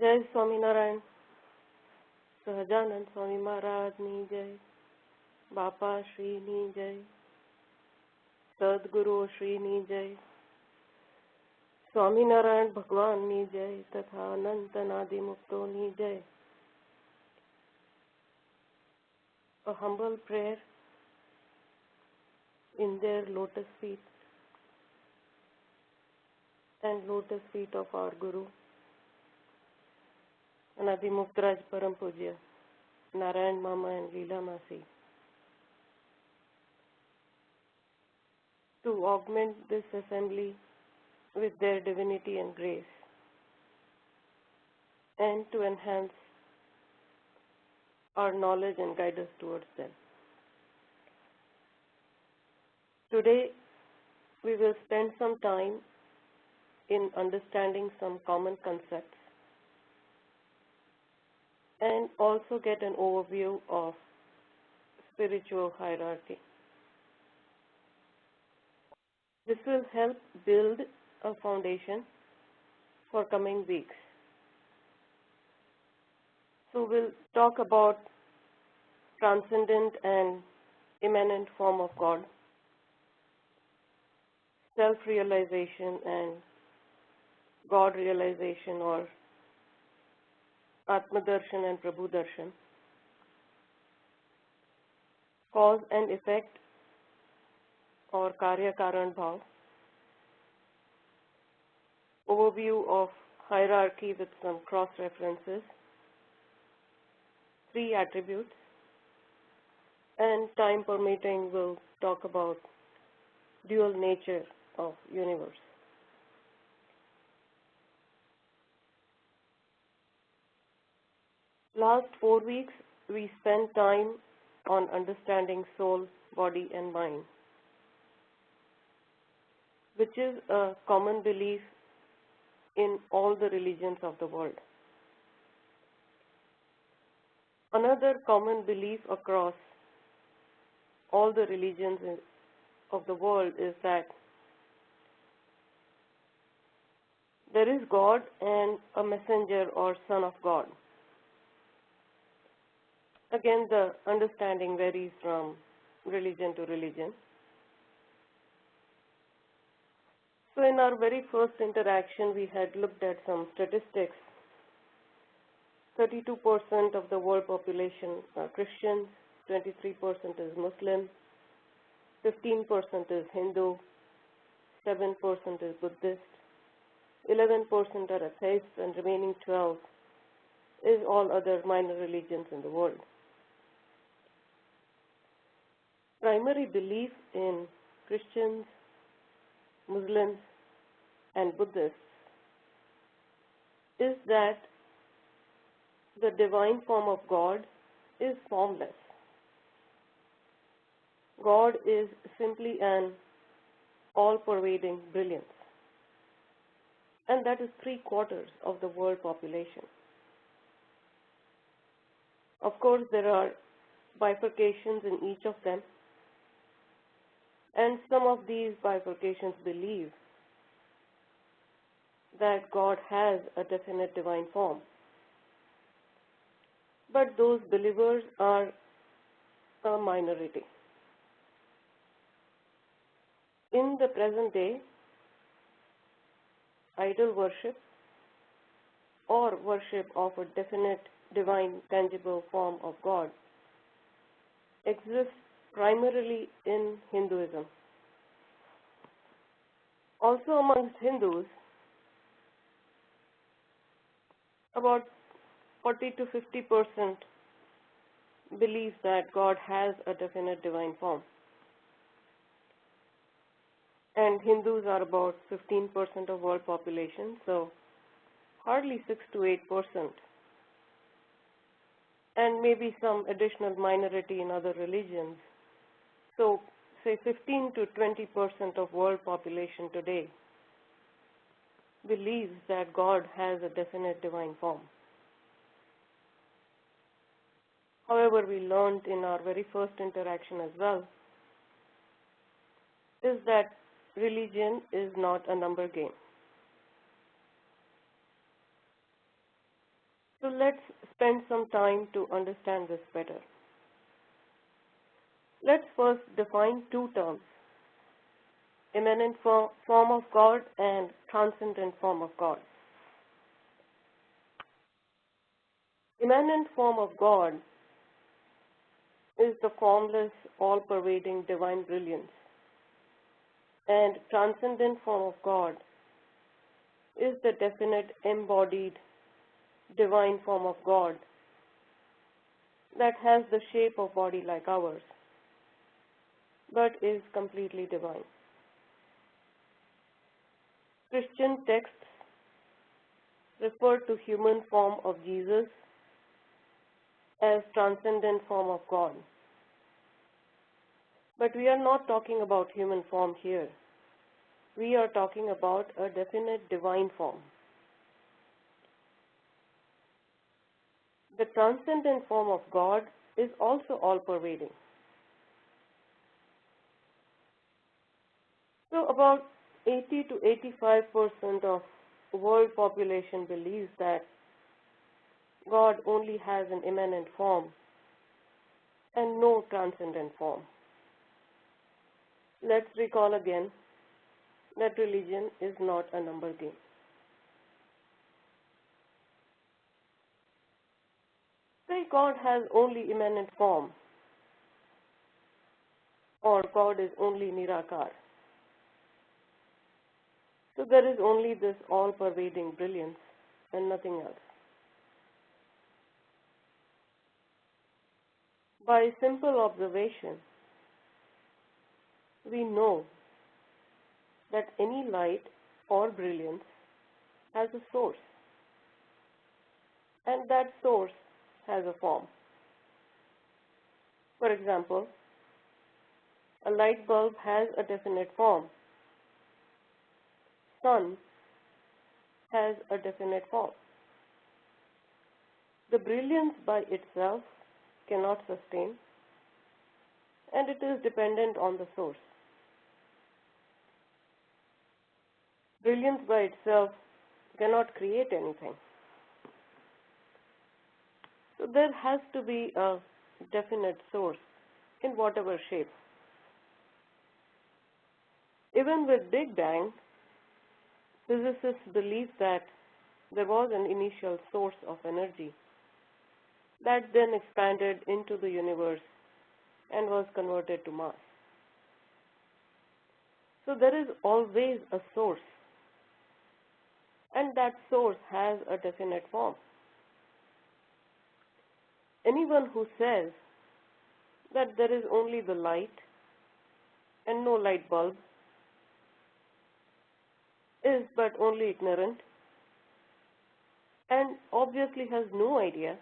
जय स्वामीनारायण. સહજાનંદ સ્વામી મહારાજની જય. બાપા શ્રીની જય. સદગુરુ શ્રીની જય. સ્વામિનારાયણ ભગવાનની જય તથા અનંત અનાદિ મુક્તોની જય. A humble prayer in their lotus feet and lotus feet of our Guru, Anadi Muktraj Param Pujya, Narayan Mama and Leela Masi. To augment this assembly with their divinity and grace, and to enhance our knowledge and guide us towards them. Today, we will spend some time in understanding some common concepts and also get an overview of spiritual hierarchy. This will help build a foundation for coming weeks. So we'll talk about transcendent and immanent form of God, self-realization and God realization, or Atma-darshan and Prabhu-darshan, cause and effect or Karya-Karan Bhav, overview of hierarchy with some cross-references, 3 attributes, and time permitting we'll talk about dual nature of universe. Last 4 weeks we spent time on understanding soul, body and mind, which is a common belief in all the religions of the world. Another common belief across all the religions of the world is that there is God and a messenger or son of God. Again, the understanding varies from religion to religion. So in our very first interaction, we had looked at some statistics. 32% of the world population are Christians, 23% is Muslim, 15% is Hindu, 7% is Buddhist, 11% are atheists, and remaining 12 is all other minor religions in the world. Primary belief in Christians, Muslims, and Buddhists is that the divine form of God is formless. God is simply an all-pervading brilliance, and that is 3/4 of the world population. Of course, there are bifurcations in each of them, and some of these bifurcations believe that God has a definite divine form. But those believers are a minority. In the present day, idol worship or worship of a definite divine tangible form of God exists primarily in Hinduism. Also amongst Hindus, about 40 to 50% believe that God has a definite divine form. And Hindus are about 15% of world population, so hardly 6 to 8%. And maybe some additional minority in other religions. So say 15 to 20% of world population today believes that God has a definite divine form. However, we learned in our very first interaction as well is that religion is not a number game. So let's spend some time to understand this better. Let's first define two terms, immanent form of God and transcendent form of God. Immanent form of God is the formless, all-pervading divine brilliance, and transcendent form of God is the definite, embodied, divine form of God that has the shape of body like ours, but is completely divine. Christian texts refer to human form of Jesus as transcendent form of God. But we are not talking about human form here. We are talking about a definite divine form. The transcendent form of God is also all-pervading. So about 80 to 85% of world population believes that God only has an immanent form and no transcendent form. Let's recall again that religion is not a number game. Say God has only immanent form, or God is only Nirakar. So there is only this all-pervading brilliance and nothing else. By simple observation, we know that any light or brilliance has a source, and that source has a form. For example, a light bulb has a definite form. Sun has a definite form. The brilliance by itself cannot sustain, and it is dependent on the source. Brilliance by itself cannot create anything. So there has to be a definite source in whatever shape. Even with Big Bang, physicists believe that there was an initial source of energy that then expanded into the universe and was converted to mass. So there is always a source, and that source has a definite form. Anyone who says that there is only the light and no light bulb is but only ignorant and obviously has no idea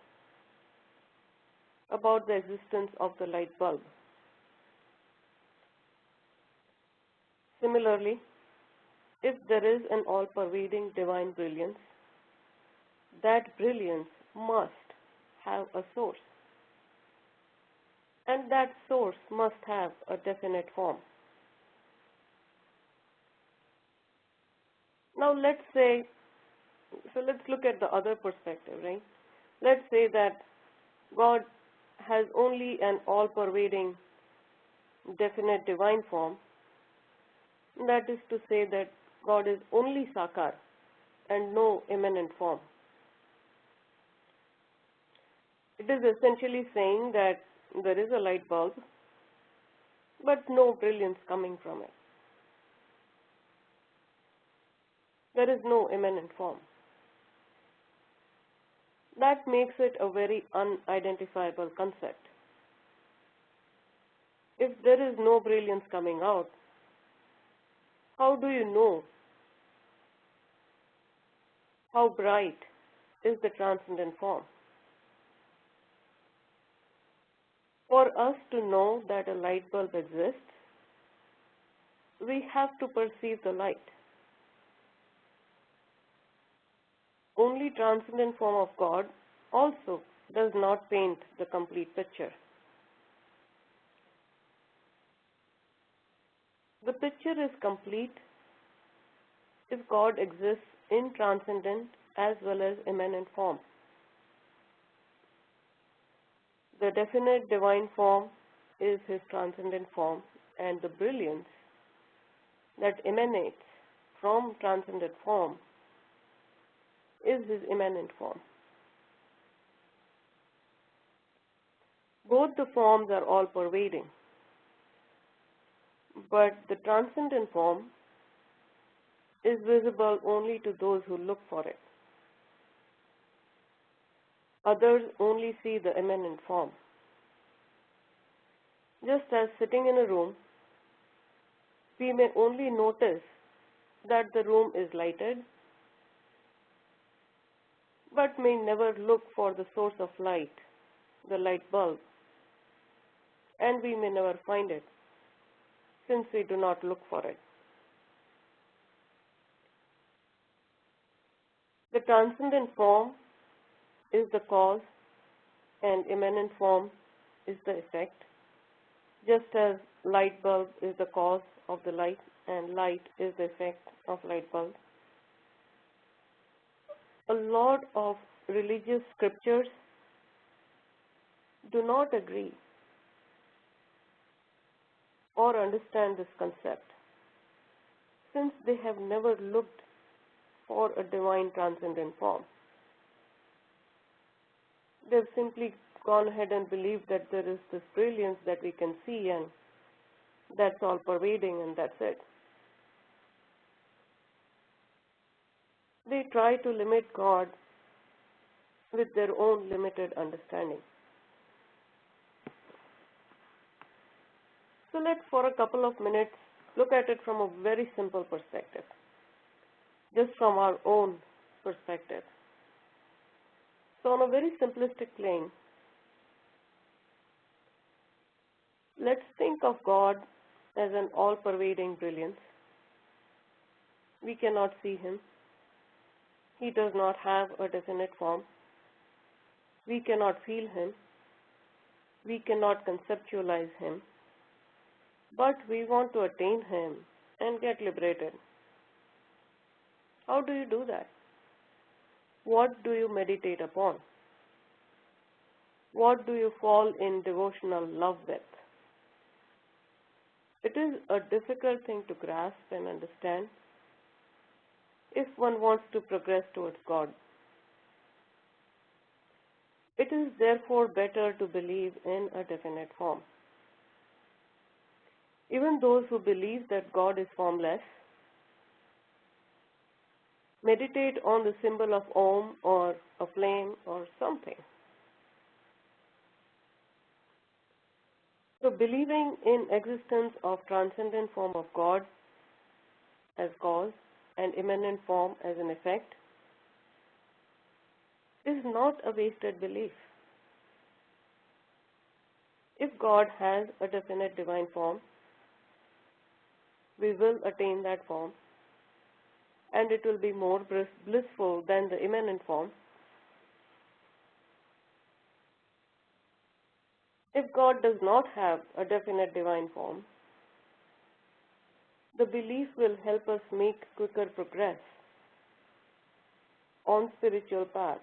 about the existence of the light bulb. Similarly, if there is an all-pervading divine brilliance, that brilliance must have a source, and that source must have a definite form. Now let's look at the other perspective, right? Let's say that God has only an all-pervading definite divine form. That is to say that God is only Sakar and no immanent form. It is essentially saying that there is a light bulb, but no brilliance coming from it. There is no immanent form. That makes it a very unidentifiable concept. If there is no brilliance coming out, how do you know how bright is the transcendent form? For us to know that a light bulb exists, we have to perceive the light. Only transcendent form of God also does not paint the complete picture. The picture is complete if God exists in transcendent as well as immanent form. The definite divine form is his transcendent form, and the brilliance that emanates from transcendent form is his immanent form. Both the forms are all-pervading, but the transcendent form is visible only to those who look for it. Others only see the immanent form. Just as sitting in a room, we may only notice that the room is lighted, but may never look for the source of light, the light bulb, and we may never find it, since we do not look for it. The transcendent form is the cause and immanent form is the effect, just as light bulb is the cause of the light and light is the effect of light bulb. A lot of religious scriptures do not agree or understand this concept, since they have never looked for a divine transcendent form. They've simply gone ahead and believed that there is this brilliance that we can see and that's all pervading and that's it. They try to limit God with their own limited understanding. So let's, for a couple of minutes, look at it from a very simple perspective, just from our own perspective. So on a very simplistic plane, let's think of God as an all-pervading brilliance. We cannot see him. He does not have a definite form. We cannot feel him. We cannot conceptualize him. But we want to attain him and get liberated. How do you do that? What do you meditate upon? What do you fall in devotional love with? It is a difficult thing to grasp and understand if one wants to progress towards God. It is therefore better to believe in a definite form. Even those who believe that God is formless meditate on the symbol of Om or a flame or something. So believing in existence of transcendent form of God as cause and immanent form as an effect is not a wasted belief. If God has a definite divine form, we will attain that form, and it will be more blissful than the immanent form. If God does not have a definite divine form, the belief will help us make quicker progress on spiritual paths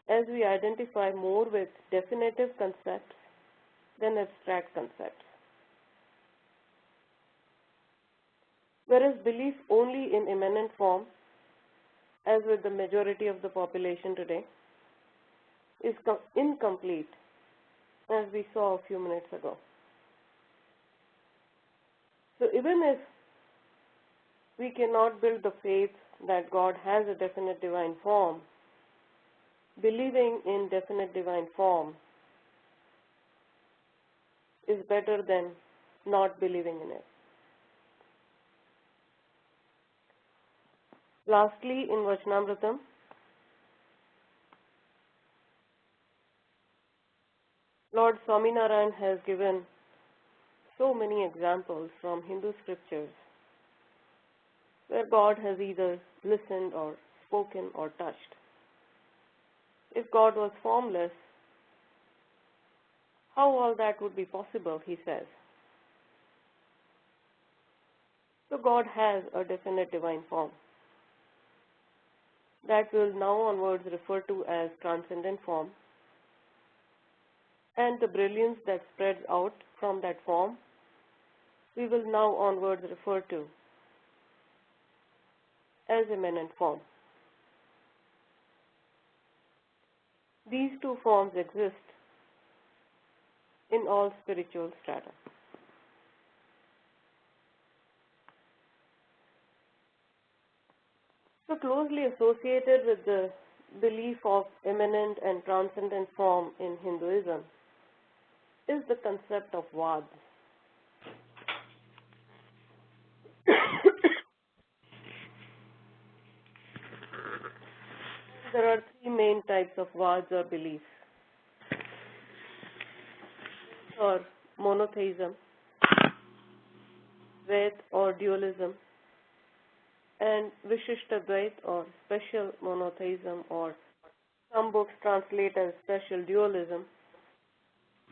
as we identify more with definitive concepts than abstract concepts. Whereas belief only in immanent form, as with the majority of the population today, is incomplete, as we saw a few minutes ago. So even if we cannot build the faith that God has a definite divine form, believing in definite divine form is better than not believing in it. Lastly, in Vachanamritam, Lord Swaminarayan has given so many examples from Hindu scriptures where God has either listened or spoken or touched. If God was formless, how all that would be possible, he says. So God has a definite divine form that we'll now onwards refer to as transcendent form, and the brilliance that spreads out from that form, we will now onwards refer to as immanent form. These two forms exist in all spiritual strata. So closely associated with the belief of immanent and transcendent form in Hinduism is the concept of vads. There are three main types of vads or beliefs, or monotheism, advait or dualism, and vishishtadvait or special monotheism, or some books translate as special dualism,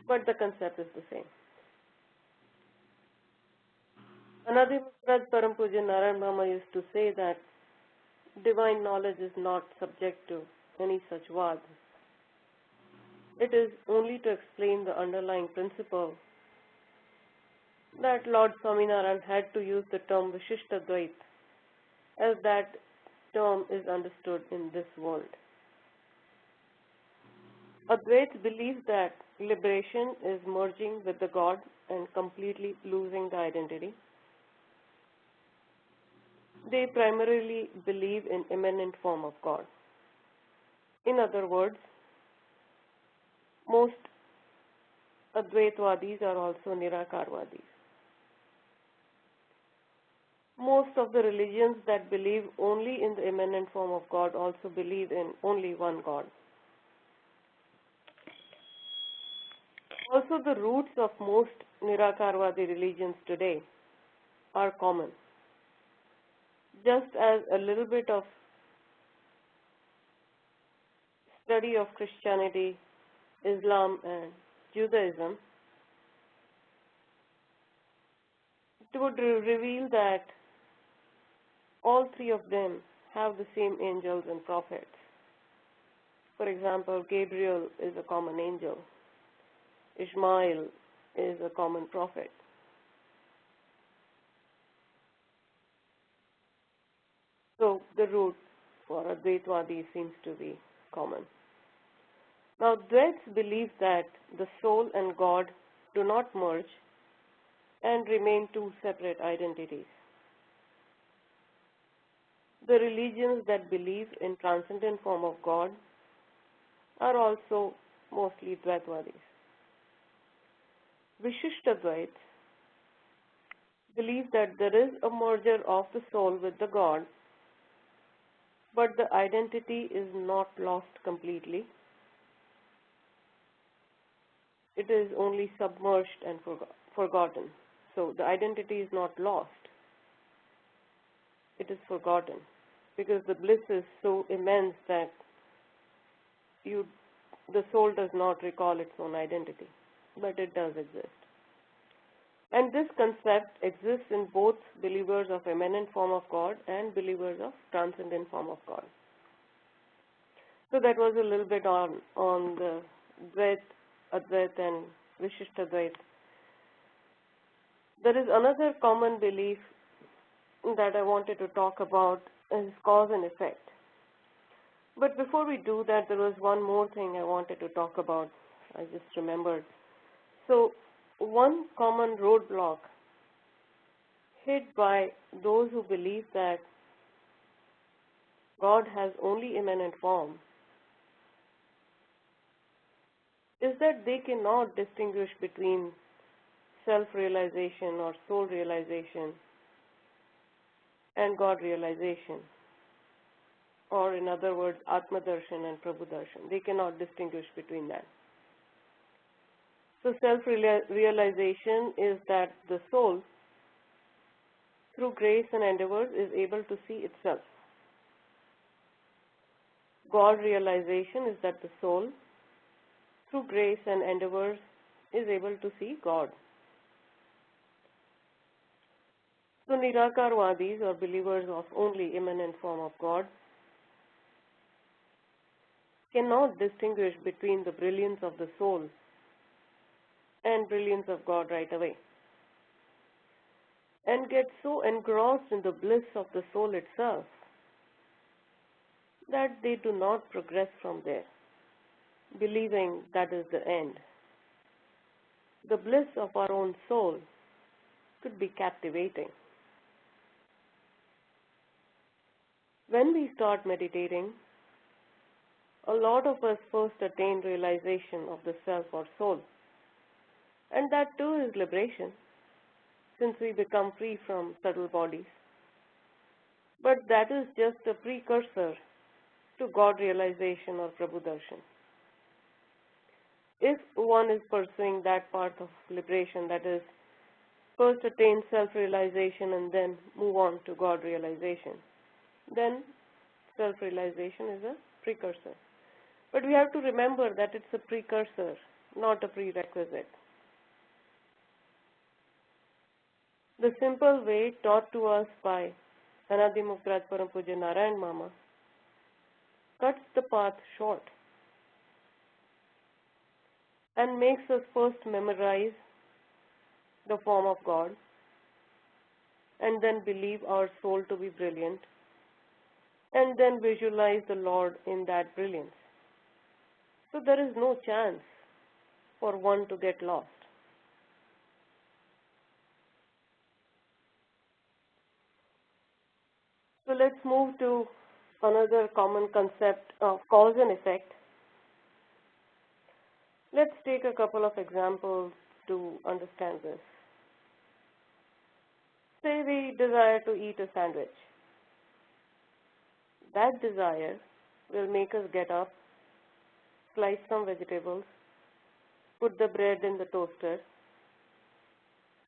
but the concept is the same. Another Param Puja Narayan Mama used to say that divine knowledge is not subject to any such vads. It is only to explain the underlying principle that Lord Swaminarayan had to use the term Vishishtadvait, as that term is understood in this world. Advaits believe that liberation is merging with the God and completely losing the identity. They primarily believe in immanent form of God. In other words, most Advaitvadis are also Nirakarvadis. Most of the religions that believe only in the immanent form of God also believe in only one God. Also, the roots of most Nirakarvadi religions today are common. Just as a little bit of study of Christianity, Islam, and Judaism, it would reveal that all three of them have the same angels and prophets. For example, Gabriel is a common angel. Ishmael is a common prophet. So the root for Advaitvadi seems to be common. Now, Dvaits believe that the soul and God do not merge and remain two separate identities. The religions that believe in transcendent form of God are also mostly Dvaitvadis. Vishishtadvaits believe that there is a merger of the soul with the God, but the identity is not lost completely. It is only submerged and forgotten. So the identity is not lost. It is forgotten because the bliss is so immense that the soul does not recall its own identity, but it does exist. And this concept exists in both believers of immanent form of God and believers of transcendent form of God. So that was a little bit on the Dvait, Advait, and Vishishtadvait. There is another common belief that I wanted to talk about is cause and effect. But before we do that, there was one more thing I wanted to talk about. I just remembered. So one common roadblock hit by those who believe that God has only immanent form is that they cannot distinguish between self-realization or soul realization and God realization, or in other words, Atma Darshan and Prabhu Darshan. They cannot distinguish between that. So self-realization is that the soul, through grace and endeavors, is able to see itself. God realization is that the soul, through grace and endeavors, is able to see God. So Nirakarvadis, or believers of only immanent form of God, cannot distinguish between the brilliance of the soul and brilliance of God right away, and get so engrossed in the bliss of the soul itself that they do not progress from there, believing that is the end. The bliss of our own soul could be captivating. When we start meditating, a lot of us first attain realization of the self or soul, and that too is liberation, since we become free from subtle bodies. But that is just a precursor to God realization or Prabhu Darshan. If one is pursuing that path of liberation, that is, first attain self-realization and then move on to God realization, then self-realization is a precursor. But we have to remember that it's a precursor, not a prerequisite. The simple way taught to us by Anadi Muktraj Param Puja Narayan Mama cuts the path short and makes us first memorize the form of God and then believe our soul to be brilliant and then visualize the Lord in that brilliance. So there is no chance for one to get lost. So let's move to another common concept of cause and effect. Let's take a couple of examples to understand this. Say we desire to eat a sandwich. That desire will make us get up, slice some vegetables, put the bread in the toaster,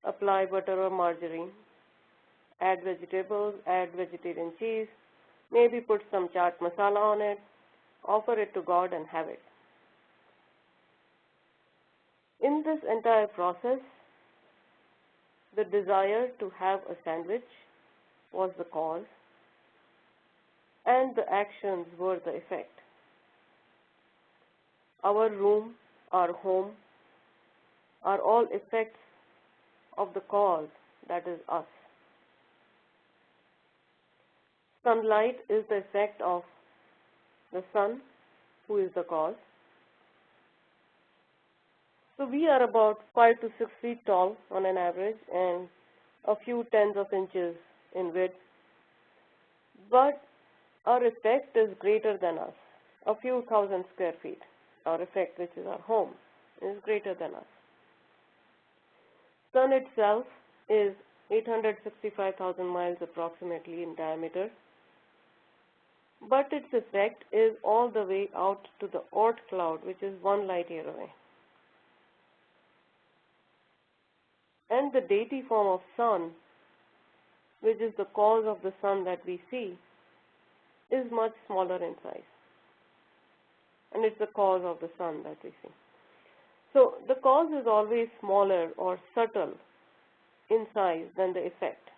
apply butter or margarine, add vegetables, add vegetarian cheese, maybe put some chaat masala on it, offer it to God and have it. In this entire process, the desire to have a sandwich was the cause and the actions were the effect. Our room, our home, are all effects of the cause, that is us. Sunlight is the effect of the sun, who is the cause. So we are about 5 to 6 feet tall on an average and a few tens of inches in width. But our effect is greater than us, a few thousand square feet. Our effect, which is our home, is greater than us. Sun itself is 865,000 miles approximately in diameter, but its effect is all the way out to the Oort cloud, which is 1 light year away. And the deity form of sun, which is the cause of the sun that we see, is much smaller in size. And it's the cause of the sun that we see. So the cause is always smaller or subtle in size than the effect.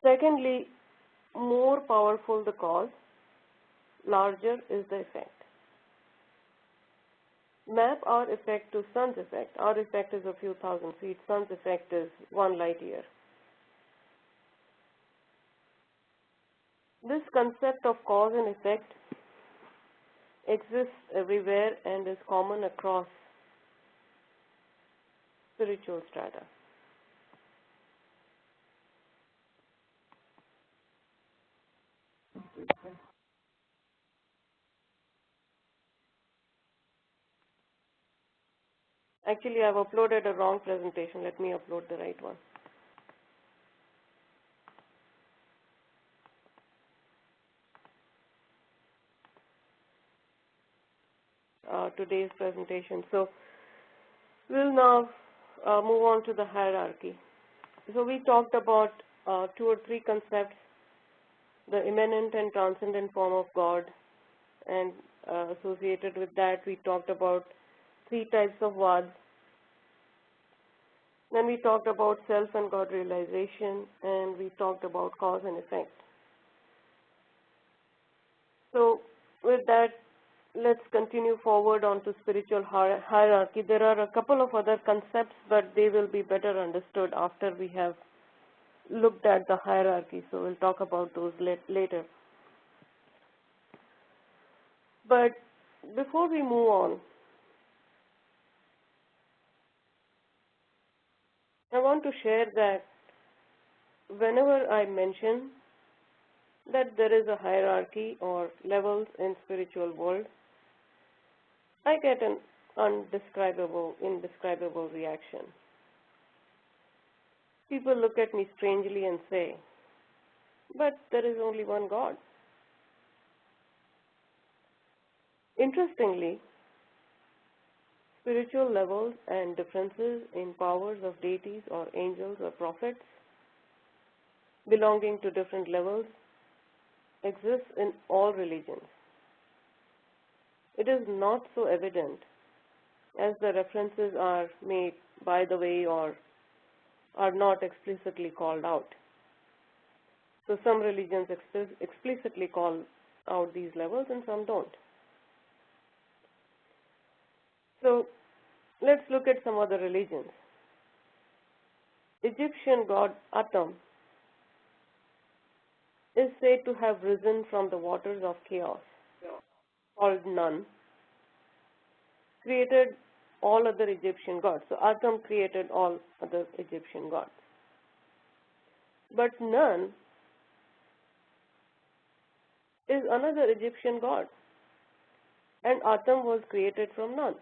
Secondly, more powerful the cause, larger is the effect. Map our effect to sun's effect. Our effect is a few thousand feet. Sun's effect is 1 light year. This concept of cause and effect exists everywhere and is common across spiritual strata. Actually, I've uploaded a wrong presentation. Let me upload the right one. Today's presentation. So we'll now move on to the hierarchy. So we talked about 2 or 3 concepts, the immanent and transcendent form of God, and associated with that we talked about 3 types of vads. Then we talked about self and God realization, and we talked about cause and effect. So with that, let's continue forward onto spiritual hierarchy. There are a couple of other concepts, but they will be better understood after we have looked at the hierarchy, so we'll talk about those later. But before we move on, I want to share that whenever I mention that there is a hierarchy or levels in spiritual world, I get an indescribable reaction. People look at me strangely and say, but there is only one God. Interestingly, spiritual levels and differences in powers of deities or angels or prophets belonging to different levels exist in all religions. It is not so evident as the references are made by the way or are not explicitly called out. So some religions explicitly call out these levels and some don't. So let's look at some other religions. Egyptian god Atum is said to have risen from the waters of chaos, called Nun, created all other Egyptian gods. So Atum created all other Egyptian gods. But Nun is another Egyptian god, and Atum was created from Nun.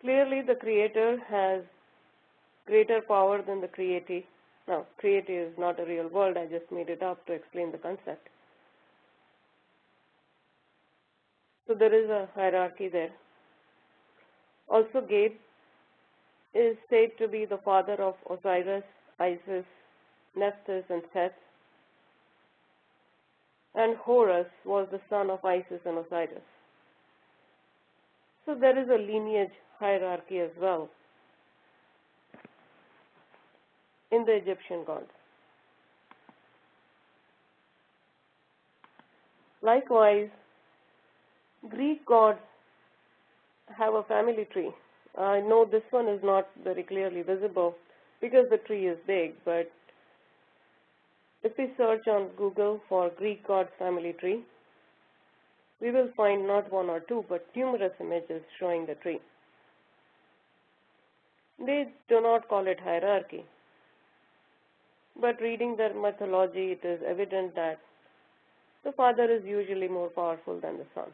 Clearly, the creator has greater power than the createe. Now, createe is not a real word, I just made it up to explain the concept. So there is a hierarchy there. Also, Gabe is said to be the father of Osiris, Isis, Nephthys, and Seth. And Horus was the son of Isis and Osiris. So there is a lineage hierarchy as well in the Egyptian gods. Likewise, Greek gods have a family tree. I know this one is not very clearly visible because the tree is big, but if we search on Google for Greek gods family tree, we will find not one or two, but numerous images showing the tree. They do not call it hierarchy, but reading their mythology, it is evident that the father is usually more powerful than the son.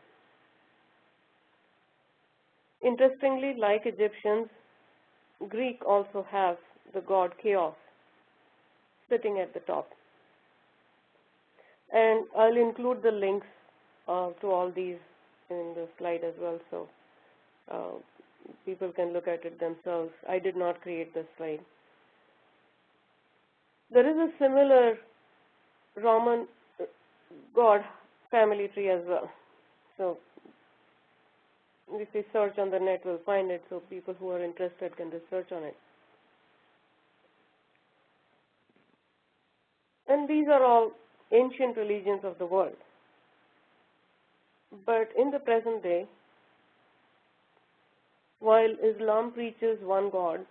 Interestingly, like Egyptians, Greek also have the god Chaos sitting at the top. And I'll include the links to all these in the slide as well, so people can look at it themselves. I did not create this slide. There is a similar Roman god family tree as well. So if we search on the net, we'll find it, so people who are interested can research on it. And these are all ancient religions of the world. But in the present day, while Islam preaches one God,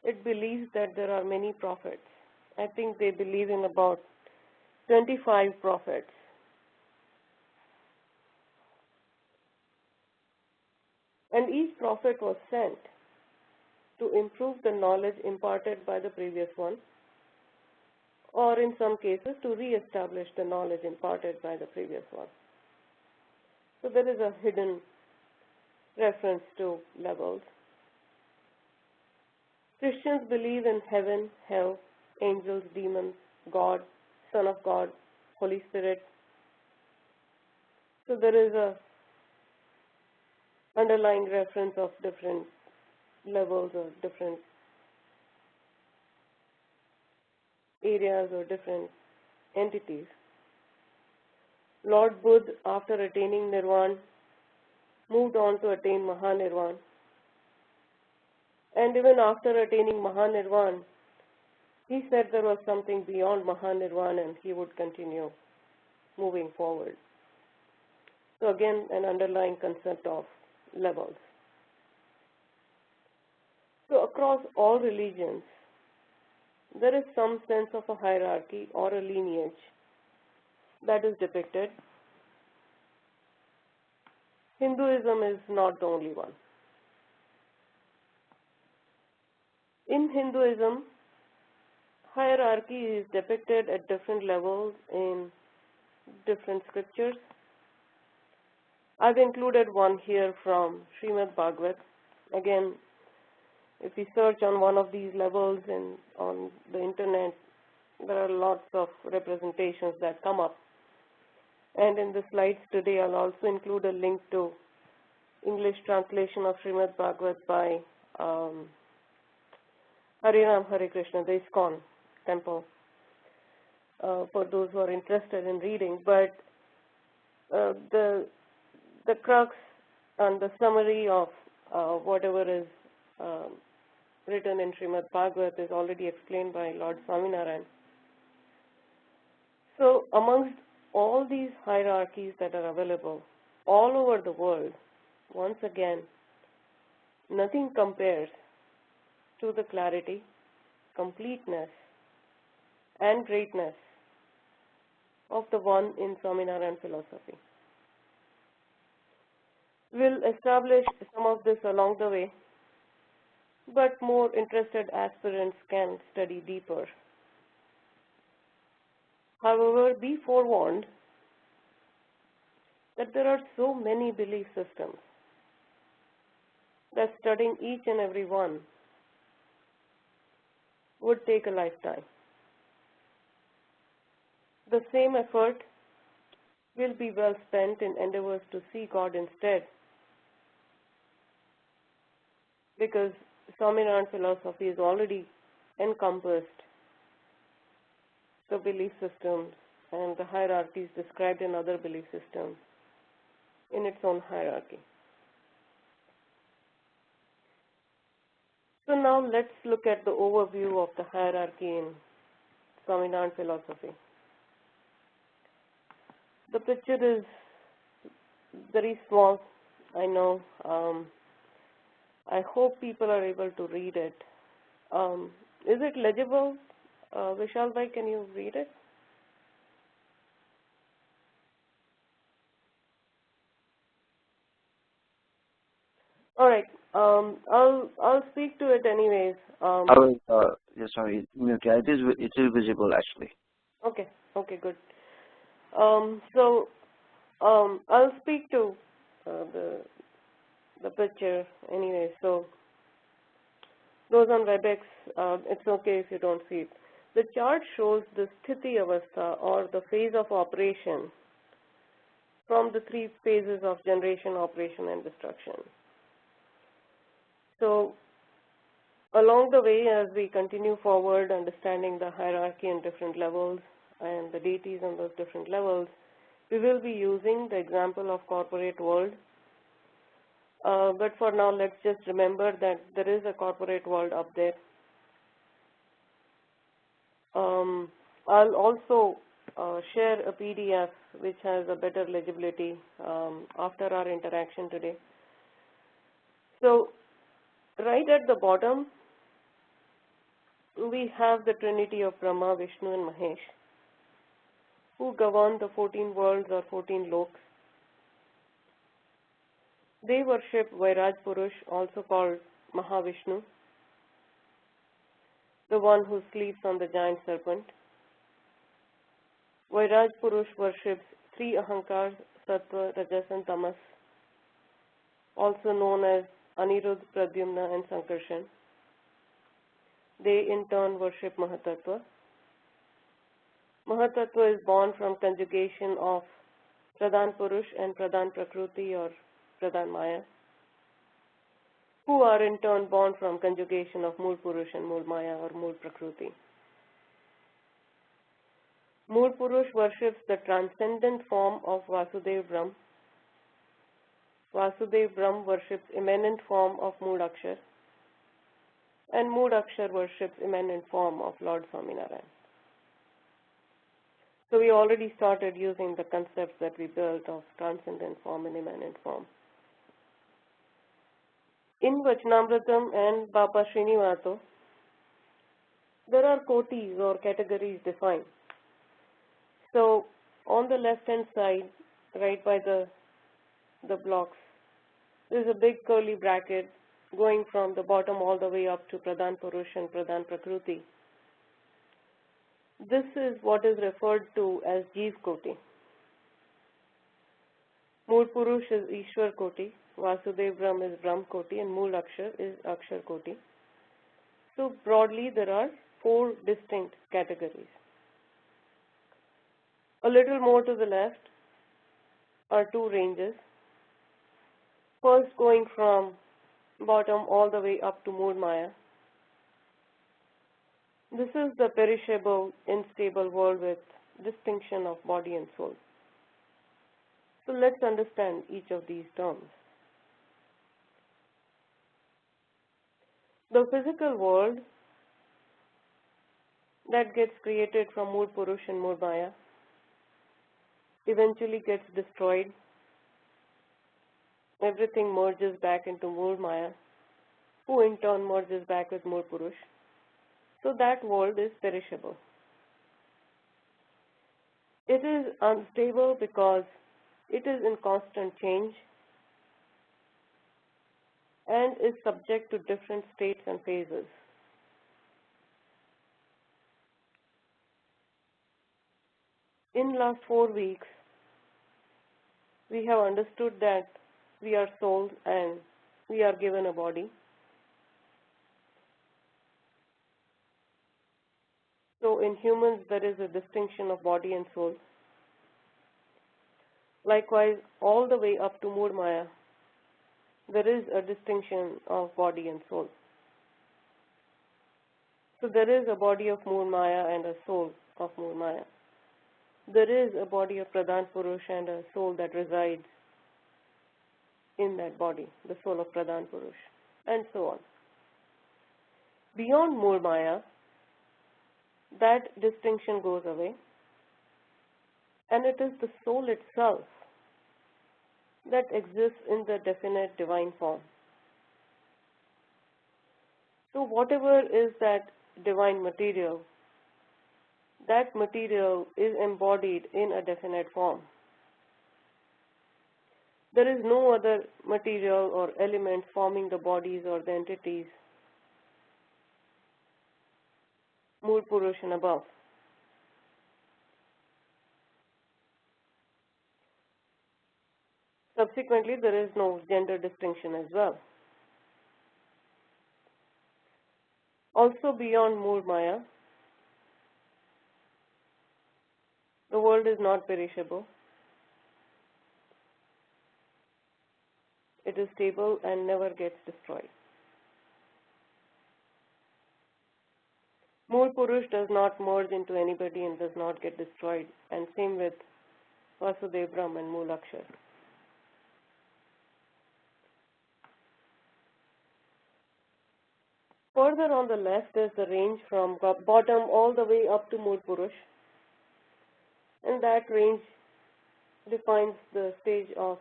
it believes that there are many prophets. I think they believe in about 25 prophets. And each prophet was sent to improve the knowledge imparted by the previous one, or in some cases to re-establish the knowledge imparted by the previous one. So there is a hidden reference to levels. Christians believe in heaven, hell, angels, demons, God, Son of God, Holy Spirit. So there is a underlying reference of different levels or different areas or different entities. Lord Buddha, after attaining Nirvana, moved on to attain Mahanirvana. And even after attaining Mahanirvana, he said there was something beyond Mahanirvana and he would continue moving forward. So again, an underlying concept of levels. So across all religions, there is some sense of a hierarchy or a lineage that is depicted. Hinduism is not the only one. In Hinduism, hierarchy is depicted at different levels in different scriptures. I've included one here from Srimad Bhagavat. Again, if you search on one of these levels on the internet, there are lots of representations that come up. And in the slides today, I'll also include a link to English translation of Srimad Bhagavat by Hare Ram Hare Krishna, the ISKCON temple, for those who are interested in reading. But the crux and the summary of whatever is written in Srimad Bhagavat is already explained by Lord Swaminarayan. So amongst all these hierarchies that are available all over the world, once again, nothing compares to the clarity, completeness, and greatness of the one in Swaminarayan philosophy. We'll establish some of this along the way, but more interested aspirants can study deeper. However, be forewarned that there are so many belief systems that studying each and every one would take a lifetime. The same effort will be well spent in endeavors to see God instead, because Swaminarayan philosophy has already encompassed the belief systems and the hierarchies described in other belief systems in its own hierarchy. So now let's look at the overview of the hierarchy in Swaminarayan philosophy. The picture is very small, I know. I hope people are able to read it. Is it legible? Vishal bhai, can you read it? All right. I'll speak to it anyways. I will. Sorry, Mukia. It is visible actually. Okay. Okay. Good. So I'll speak to the picture anyway. So those on WebEx, it's okay if you don't see it. The chart shows the sthiti avastha, or the phase of operation, from the three phases of generation, operation, and destruction. So along the way, as we continue forward, understanding the hierarchy in different levels and the deities on those different levels, we will be using the example of corporate world. But for now, let's just remember that there is a corporate world up there. I'll also share a PDF which has a better legibility after our interaction today. So right at the bottom, we have the trinity of Brahma, Vishnu, and Mahesh, who govern the 14 worlds or 14 loks. They worship Vairaj Purush, also called Mahavishnu, the one who sleeps on the giant serpent. Vairaj Purush worships three Ahankars, Sattva, Rajas, and Tamas, also known as Aniruddha, Pradyumna, and Sankarshan. They in turn worship Mahatattva. Mahatattva is born from conjugation of Pradhan Purush and Pradhan Prakriti or Pradhan Maya, who are in turn born from conjugation of Mool Purush and Mool Maya or Mool Prakriti. Mool Purush worships the transcendent form of Vasudev Brahm. Vasudev Brahm worships immanent form of Mood Akshar, and Mood Akshar worships immanent form of Lord Swaminarayan. So we already started using the concepts that we built of transcendent form and immanent form. In Vachanamritam and Baba Srinivaso, there are kotis or categories defined. So on the left hand side, right by the blocks, there is a big curly bracket going from the bottom all the way up to Pradhan Purush and Pradhan Prakruti. This is what is referred to as Jeev Koti. Mool Purush is Ishwar Koti, Vasudev Brahm is Brahm Koti, and Mool Akshar is Akshar Koti. So broadly there are 4 distinct categories. A little more to the left are 2 ranges. First going from bottom all the way up to Mool Maya. This is the perishable, unstable world with distinction of body and soul. So let's understand each of these terms. The physical world that gets created from Mool Purush and Mool Maya eventually gets destroyed. Everything merges back into Mool Maya, who in turn merges back with Mool Purush. So that world is perishable. It is unstable because it is in constant change and is subject to different states and phases. In last 4 weeks, we have understood that we are souls and we are given a body. So in humans there is a distinction of body and soul. Likewise, all the way up to Mool Maya, there is a distinction of body and soul. So there is a body of Mool Maya and a soul of Mool Maya. There is a body of Pradhan Purush and a soul that resides in that body, the soul of Pradhan Purush, and so on. Beyond Mool Maya, that distinction goes away, and it is the soul itself that exists in the definite divine form. So whatever is that divine material, that material is embodied in a definite form. There is no other material or element forming the bodies or the entities, Mool Purush and above. Subsequently, there is no gender distinction as well. Also beyond Mool Maya, the world is not perishable. It is stable and never gets destroyed. Mool Purush does not merge into anybody and does not get destroyed, and same with Vasudev Brahm and Mool Akshar. Further on the left is the range from bottom all the way up to Mool Purush, and that range defines the stage of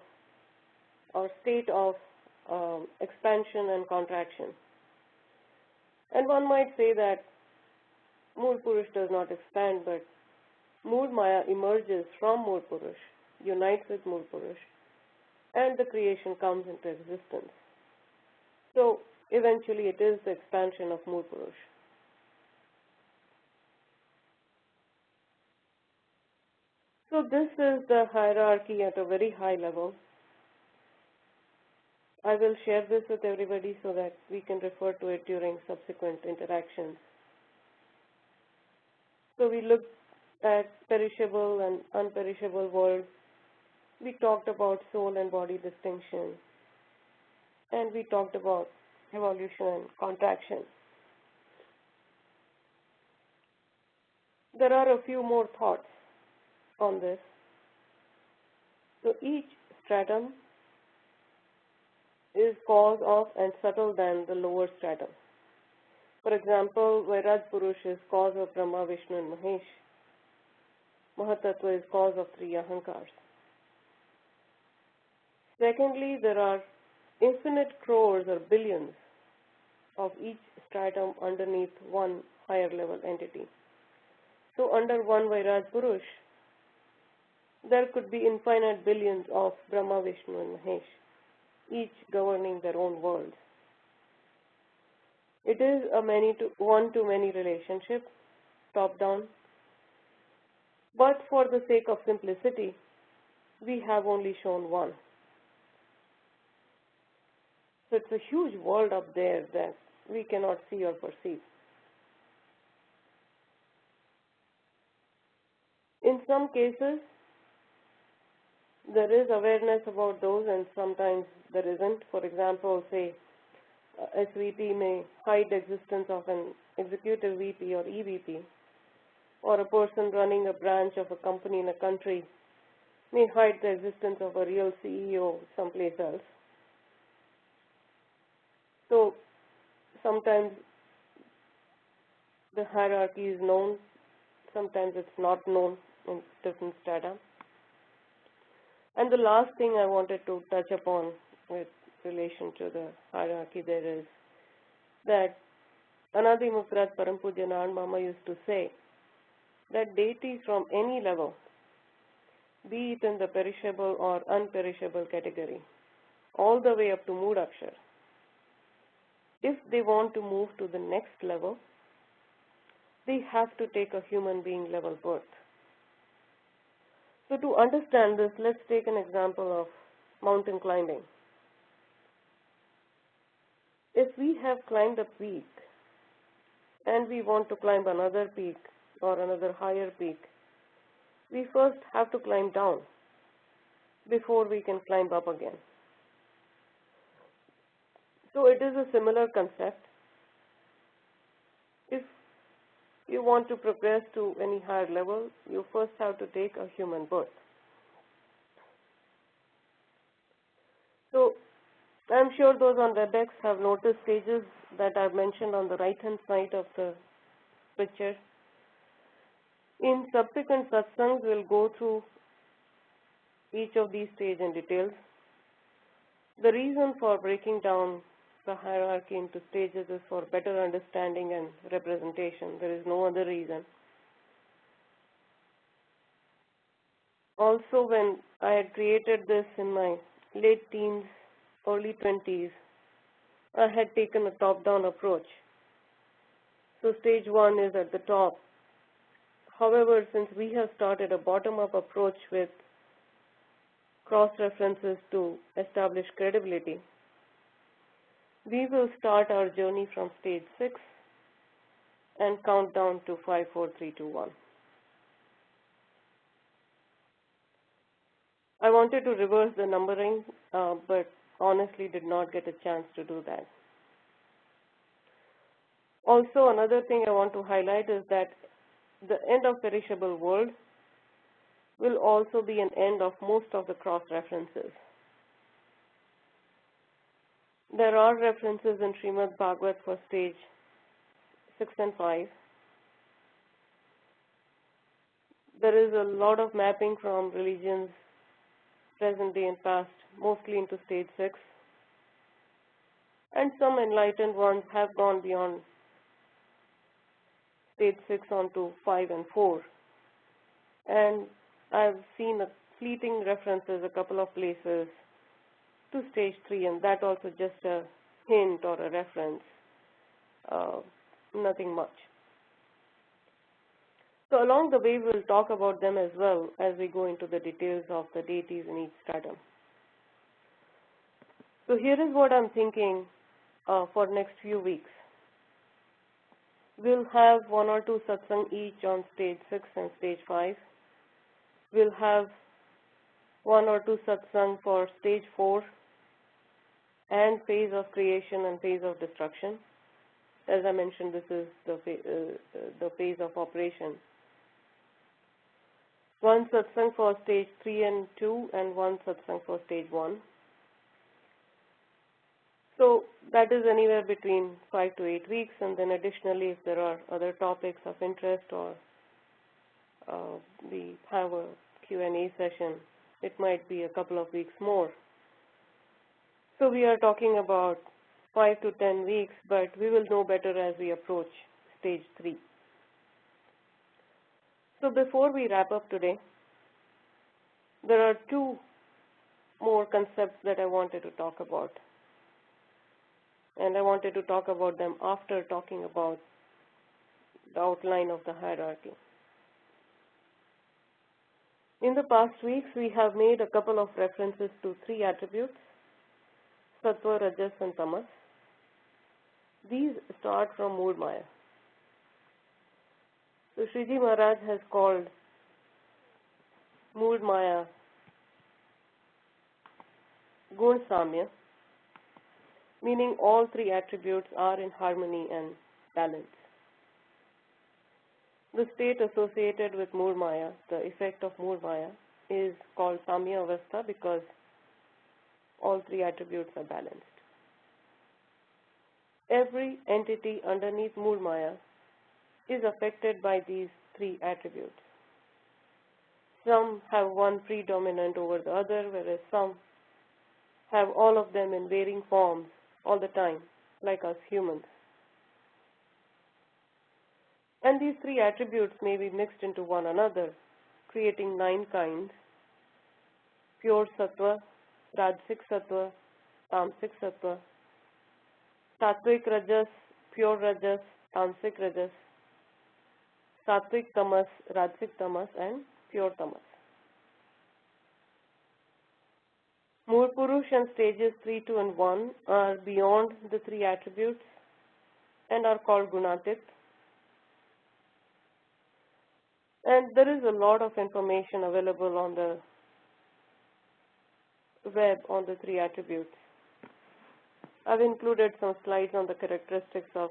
or state of expansion and contraction. And one might say that Mool Purush does not expand, but Mool Maya emerges from Mool Purush, unites with Mool Purush, and the creation comes into existence. So eventually it is the expansion of Mool Purush. So this is the hierarchy at a very high level. I will share this with everybody so that we can refer to it during subsequent interactions. So we looked at perishable and unperishable worlds. We talked about soul and body distinction. And we talked about evolution and contraction. There are a few more thoughts on this. So each stratum is cause of and subtle than the lower stratum. For example, Vairaj Purush is cause of Brahma, Vishnu and Mahesh. Mahatattva is cause of three ahankars. Secondly, there are infinite crores or billions of each stratum underneath one higher level entity. So under one Vairaj Purush, there could be infinite billions of Brahma, Vishnu and Mahesh, each governing their own worlds. It is a one-to-many relationship, top-down, but for the sake of simplicity, we have only shown one. So it's a huge world up there that we cannot see or perceive. In some cases, there is awareness about those and sometimes there isn't. For example, say SVP may hide the existence of an executive VP or EVP, or a person running a branch of a company in a country may hide the existence of a real CEO someplace else. So sometimes the hierarchy is known, sometimes it's not known in different strata. And the last thing I wanted to touch upon with relation to the hierarchy there is that Anadi Mukhraj Param Pujya Nand Mama used to say that deities from any level, be it in the perishable or unperishable category, all the way up to Moodakshar, if they want to move to the next level, they have to take a human being level birth. So to understand this, let's take an example of mountain climbing. If we have climbed a peak and we want to climb another peak or another higher peak, we first have to climb down before we can climb up again. So it is a similar concept. If you want to progress to any higher level, you first have to take a human birth. So I'm sure those on WebEx have noticed stages that I've mentioned on the right-hand side of the picture. In subsequent satsangs, we'll go through each of these stages in details. The reason for breaking down the hierarchy into stages is for better understanding and representation. There is no other reason. Also, when I had created this in my late teens, early 20s, I had taken a top-down approach. So stage 1 is at the top. However, since we have started a bottom-up approach with cross-references to establish credibility, we will start our journey from stage 6 and count down to 5, 4, 3, 2, 1. I wanted to reverse the numbering, but honestly did not get a chance to do that. Also, another thing I want to highlight is that the end of perishable world will also be an end of most of the cross-references. There are references in Srimad Bhagavad for stage 6 and 5. There is a lot of mapping from religions, present day and past, mostly into stage 6. And some enlightened ones have gone beyond stage 6 onto 5 and 4. And I've seen fleeting references a couple of places to stage 3, and that also just a hint or a reference, nothing much. So along the way, we'll talk about them as well as we go into the details of the deities in each stratum. So here is what I'm thinking for next few weeks. We'll have 1 or 2 satsang each on stage 6 and stage 5. We'll have 1 or 2 satsang for stage 4 and phase of creation and phase of destruction. As I mentioned, this is the phase of operation. 1 satsang for stage 3 and 2 and 1 satsang for stage 1. So that is anywhere between 5 to 8 weeks, and then additionally if there are other topics of interest or we have a Q&A session. It might be a couple of weeks more. So we are talking about 5 to 10 weeks, but we will know better as we approach stage 3. So before we wrap up today, there are 2 more concepts that I wanted to talk about. And I wanted to talk about them after talking about the outline of the hierarchy. In the past weeks, we have made a couple of references to 3 attributes, Sattva, Rajas, and Tamas. These start from Mood Maya. So Sriji Maharaj has called Mood Maya Gun Samya, meaning all 3 attributes are in harmony and balance. The state associated with Mood Maya, the effect of Mood Maya, is called Samya Avastha because all 3 attributes are balanced. Every entity underneath Mood Maya is affected by these 3 attributes. Some have one predominant over the other, whereas some have all of them in varying forms all the time, like us humans. And these 3 attributes may be mixed into one another, creating 9 kinds: pure sattva, rajasic sattva, tamasic sattva, sattvic rajas, pure rajas, tamasic rajas, sattvic tamas, rajasic tamas, and pure tamas. Mood Purush and stages 3, 2, and 1 are beyond the 3 attributes and are called Gunatit. And there is a lot of information available on the web on the 3 attributes. I've included some slides on the characteristics of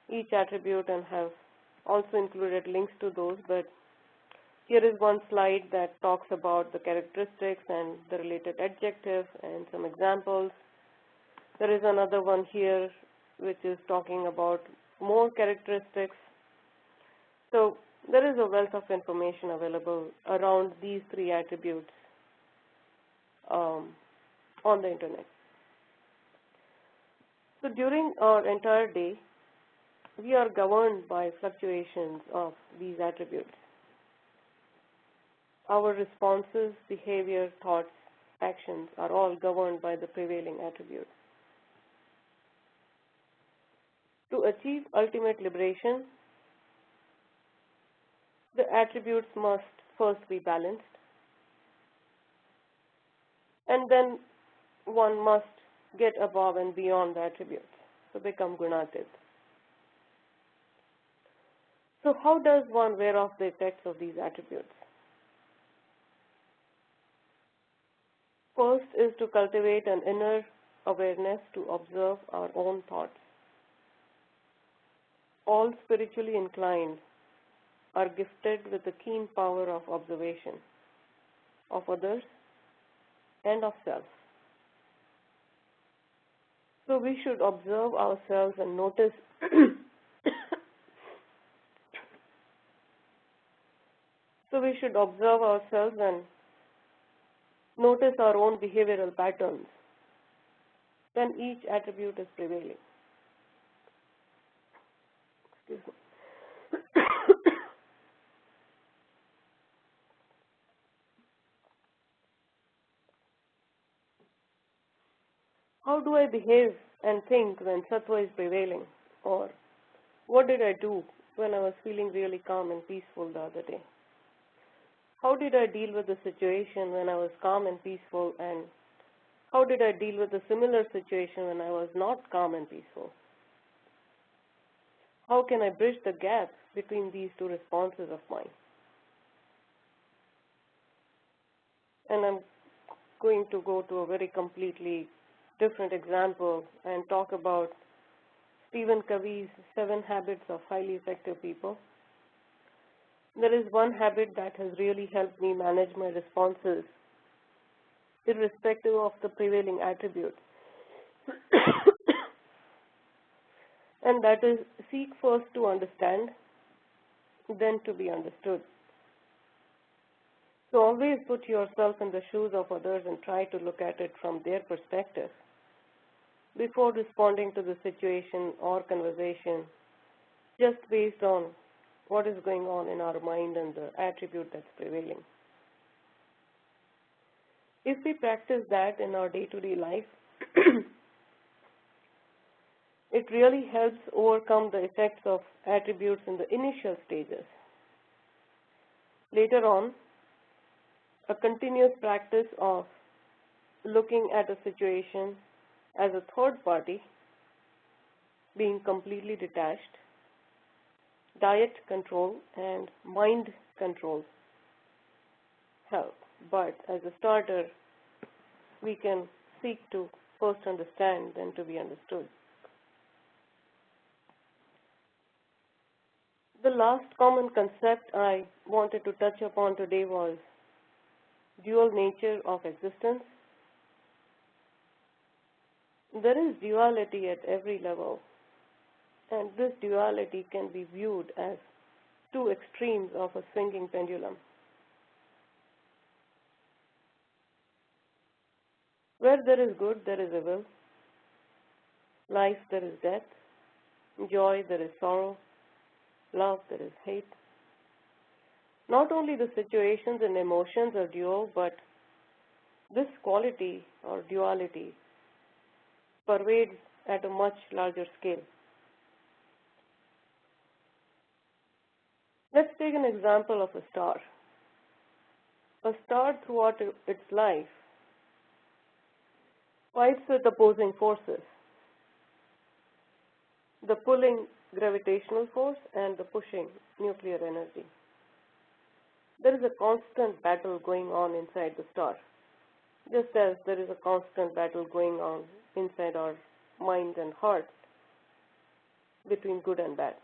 each attribute and have also included links to those, but here is one slide that talks about the characteristics and the related adjectives and some examples. There is another one here which is talking about more characteristics. So there is a wealth of information available around these 3 attributes on the internet. So during our entire day, we are governed by fluctuations of these attributes. Our responses, behavior, thoughts, actions are all governed by the prevailing attribute. To achieve ultimate liberation, the attributes must first be balanced, and then one must get above and beyond the attributes to become Gunatit. So how does one wear off the effects of these attributes? First is to cultivate an inner awareness to observe our own thoughts. All spiritually inclined are gifted with the keen power of observation of others and of self. So we should observe ourselves and notice notice our own behavioral patterns when each attribute is prevailing. Excuse me. How do I behave and think when sattva is prevailing? Or what did I do when I was feeling really calm and peaceful the other day? How did I deal with the situation when I was calm and peaceful, and how did I deal with a similar situation when I was not calm and peaceful? How can I bridge the gap between these 2 responses of mine? And I'm going to go to a very completely different example and talk about Stephen Covey's 7 habits of highly effective people. There is one habit that has really helped me manage my responses, irrespective of the prevailing attribute. And that is, seek first to understand, then to be understood. So always put yourself in the shoes of others and try to look at it from their perspective before responding to the situation or conversation just based on what is going on in our mind and the attribute that's prevailing. If we practice that in our day-to-day life, it really helps overcome the effects of attributes in the initial stages. Later on, a continuous practice of looking at a situation as a third party, being completely detached, diet control and mind control help. But as a starter, we can seek to first understand, then to be understood. The last common concept I wanted to touch upon today was dual nature of existence. There is duality at every level, and this duality can be viewed as two extremes of a swinging pendulum. Where there is good, there is evil. Life, there is death. Joy, there is sorrow. Love, there is hate. Not only the situations and emotions are dual, but this quality or duality pervades at a much larger scale. Let's take an example of a star. A star throughout its life fights with opposing forces, the pulling gravitational force and the pushing nuclear energy. There is a constant battle going on inside the star, just as there is a constant battle going on inside our minds and hearts between good and bad.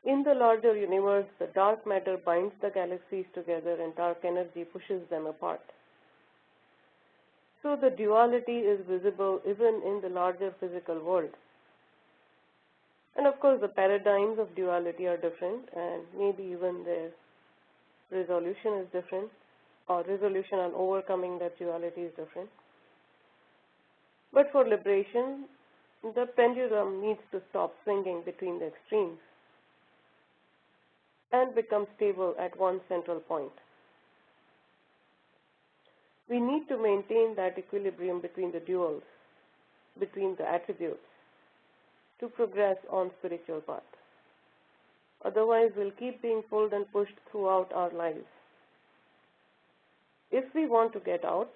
In the larger universe, the dark matter binds the galaxies together and dark energy pushes them apart. So the duality is visible even in the larger physical world. And of course, the paradigms of duality are different, and maybe even their resolution is different, or resolution and overcoming that duality is different. But for liberation, the pendulum needs to stop swinging between the extremes and become stable at one central point. We need to maintain that equilibrium between the duals, between the attributes, to progress on spiritual path. Otherwise, we'll keep being pulled and pushed throughout our lives. If we want to get out,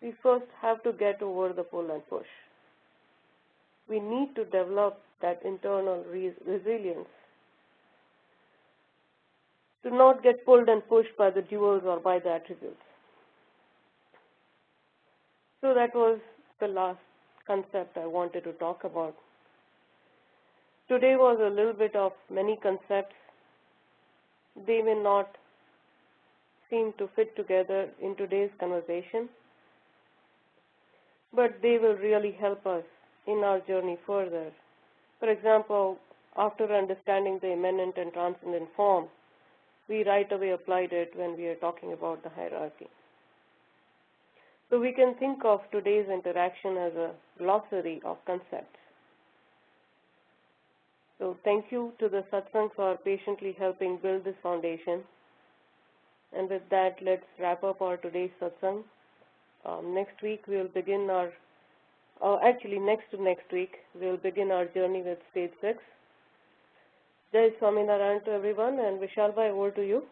we first have to get over the pull and push. We need to develop that internal resilience to not get pulled and pushed by the duals or by the attributes. So that was the last concept I wanted to talk about. Today was a little bit of many concepts. They may not seem to fit together in today's conversation, but they will really help us in our journey further. For example, after understanding the immanent and transcendent form, we right away applied it when we are talking about the hierarchy. So we can think of today's interaction as a glossary of concepts. So thank you to the satsang for patiently helping build this foundation. And with that, let's wrap up our today's satsang. Next week we'll begin our, next to next week, we'll begin our journey with stage 6. Jai Swaminarayan to everyone, and Vishalbhai, over to you.